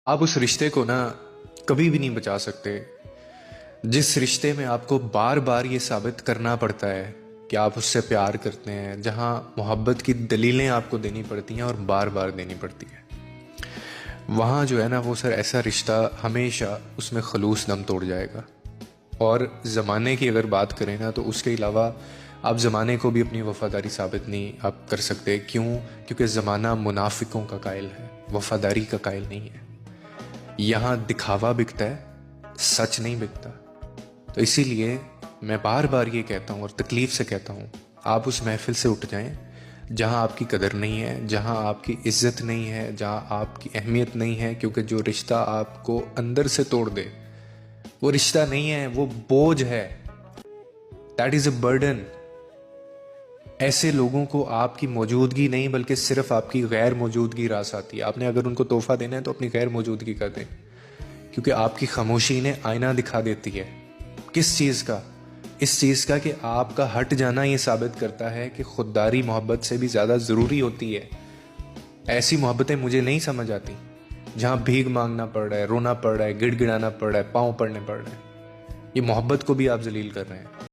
आप उस रिश्ते को ना कभी भी नहीं बचा सकते जिस रिश्ते में आपको बार बार ये साबित करना पड़ता है कि आप उससे प्यार करते हैं, जहां मोहब्बत की दलीलें आपको देनी पड़ती हैं और बार बार देनी पड़ती हैं। वहाँ जो है ना वो सर ऐसा रिश्ता हमेशा उसमें खलूस दम तोड़ जाएगा। और ज़माने की अगर बात करें ना तो उसके अलावा आप ज़माने को भी अपनी वफ़ादारी साबित नहीं आप कर सकते। क्यों? क्योंकि ज़माना मुनाफिकों का कायल है, वफ़ादारी का कायल नहीं है। यहाँ दिखावा बिकता है, सच नहीं बिकता। तो इसीलिए मैं बार बार ये कहता हूँ और तकलीफ़ से कहता हूँ, आप उस महफिल से उठ जाएं जहाँ आपकी कदर नहीं है, जहाँ आपकी इज्जत नहीं है, जहाँ आपकी अहमियत नहीं है। क्योंकि जो रिश्ता आपको अंदर से तोड़ दे वो रिश्ता नहीं है, वो बोझ है। That is a burden. ऐसे लोगों को आपकी मौजूदगी नहीं बल्कि सिर्फ आपकी गैर मौजूदगी रास आती है। आपने अगर उनको तोहफा देना है तो अपनी गैर मौजूदगी कर दें, क्योंकि आपकी खामोशी इन्हें आईना दिखा देती है। किस चीज़ का? इस चीज़ का कि आपका हट जाना ये साबित करता है कि खुददारी मोहब्बत से भी ज़्यादा ज़रूरी होती है। ऐसी मोहब्बतें मुझे नहीं समझ आती जहाँ भीख मांगना पड़ रहा है, रोना पड़ रहा है, गिड़गिड़ाना पड़ रहा है, पाँव पड़ने पड़ रहे हैं। ये मोहब्बत को भी आप जलील कर रहे हैं।